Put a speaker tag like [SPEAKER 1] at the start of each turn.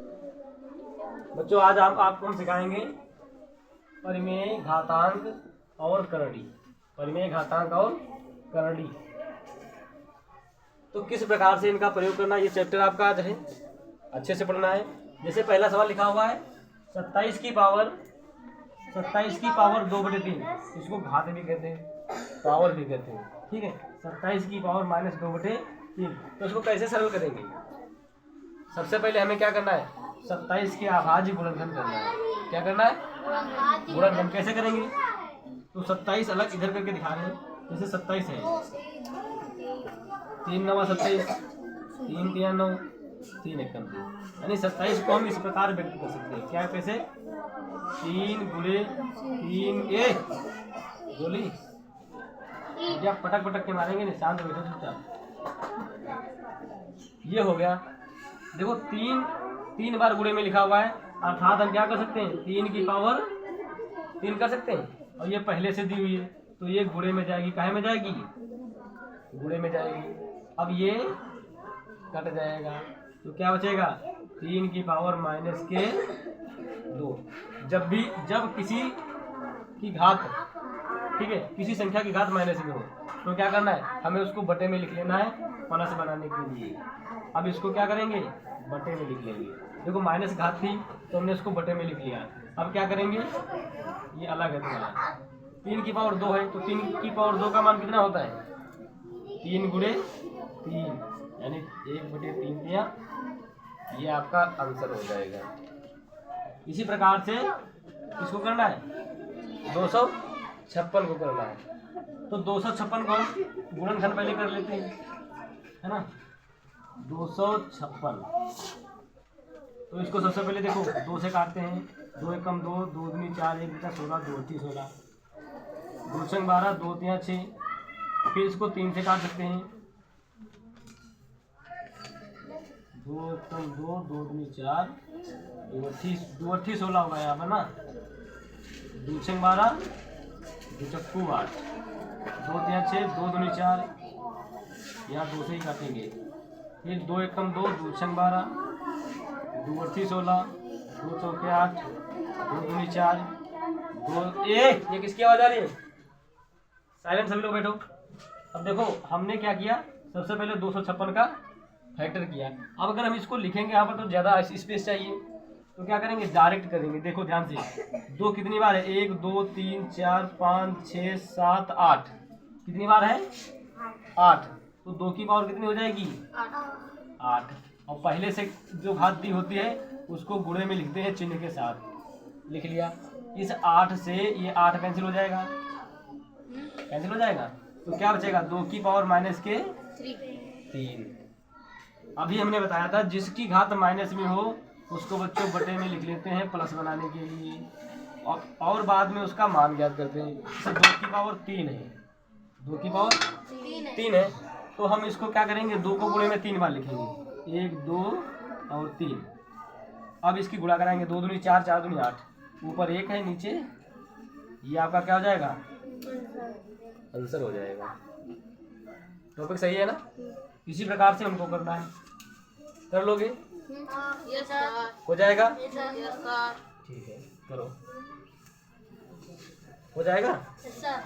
[SPEAKER 1] बच्चों आज आपको हम सिखाएंगे परिमेय घातांक और करड़ी। परिमेय घातांक और करड़ी तो किस प्रकार से इनका प्रयोग करना, ये चैप्टर आपका आज है, अच्छे से पढ़ना है। जैसे पहला सवाल लिखा हुआ है 27 की पावर 2/3, इसको घात भी कहते हैं, पावर भी कहते हैं, ठीक है। 27 की पावर -2/3, तो इसको कैसे सरल करेंगे? सबसे पहले हमें क्या करना है, 27 के अभाज्य गुणनखंड करना है। क्या करना है? गुणनखंड। कैसे करेंगे? तो 27 अलग इधर करके दिखा रहे हैं। जैसे 27 है, 3 9 27, 3 3 9, 3 1 3, यानी 27 को हम इस प्रकार व्यक्त कर सकते हैं। क्या? कैसे? 3 × 3 गोली आप पटक पटक के मारेंगे नहीं, शांत बैठो चुपचाप। ये हो गया। देखो 3 बार गुणे में लिखा हुआ है, अर्थात हम क्या कर सकते हैं, 3 की पावर 3 कर सकते हैं। और ये पहले से दी हुई है तो ये गुणे में जाएगी। काहे में जाएगी? गुणे में जाएगी। अब ये कट जाएगा तो क्या बचेगा, 3 की पावर -2। जब किसी की घात, ठीक है, किसी संख्या की घात माइनस में हो तो क्या करना है, हमें उसको बटे में लिख लेना है प्लस बनाने के लिए। अब इसको क्या करेंगे, बटे में लिख लेंगे। देखो माइनस घात थी तो हमने इसको बटे में लिख लिया। अब क्या करेंगे, ये अलग है तुम्हारा। 3 की पावर 2 है तो 3 की पावर 2 का मान कितना होता है, 3 × 3, यानी 1/3 दिया। ये आपका आंसर हो जाएगा। इसी प्रकार से इसको करना है 256 को करना है। तो 256 को गुणनखंड पहले कर लेते हैं, है ना। 256 तो इसको सबसे पहले देखो 2 से काटते हैं। 2 × 2 2 दूनी 4, 1 बचा 16, 2 × 16, 2 × 12, 2 × 3 6। फिर इसको 3 से काट सकते हैं। 2 × 2 2 दूनी 4, 2 × 16 होगा यहाँ पर ना। 2 × 12, 2 × 8, 2 × 3 6, 2 दूनी 4, यहाँ 2 से ही काटेंगे। फिर 2 × 2 2 × 12, 2 × 16, 2 × 4 8, 2 दूनी 4, 2 ये किसकी आवाज आ रही है? साइलेंट सभी लोग बैठो। अब देखो हमने क्या किया, सबसे पहले 256 का फैक्टर किया। अब अगर हम इसको लिखेंगे यहाँ पर तो ज़्यादा स्पेस चाहिए, तो क्या करेंगे, डायरेक्ट करेंगे। देखो ध्यान से, 2 कितनी बार है, 1 2 3 4 5 6 7 8, कितनी बार है, 8। तो 2 की पावर कितनी हो जाएगी, 8। और पहले से जो घात दी होती है उसको गुणे में लिखते हैं चिन्ह के साथ। लिख लिया। इस 8 से ये 8 कैंसिल हो जाएगा, कैंसिल हो जाएगा। तो क्या बचेगा, 2 की पावर -3। अभी हमने बताया था जिसकी घात माइनस में हो उसको बच्चों बटे में लिख लेते हैं प्लस बनाने के लिए, और बाद में उसका मान ज्ञात करते हैं। जैसे 2 की पावर 3 है, 2 की पावर 3 है तो हम इसको क्या करेंगे, 2 को गुणे में 3 बार लिखेंगे, 1 2 और 3। अब इसकी गुणा कराएंगे, 2 दूनी 4, 4 दूनी 8, ऊपर 1 है नीचे, ये आपका क्या हो जाएगा, आंसर हो जाएगा। टॉपिक सही है ना। इसी प्रकार से हमको करना है, कर लोगे?
[SPEAKER 2] Yes sir.
[SPEAKER 1] हो जाएगा?
[SPEAKER 2] Yes sir.
[SPEAKER 1] ठीक है करो, हो जाएगा।
[SPEAKER 2] Yes sir.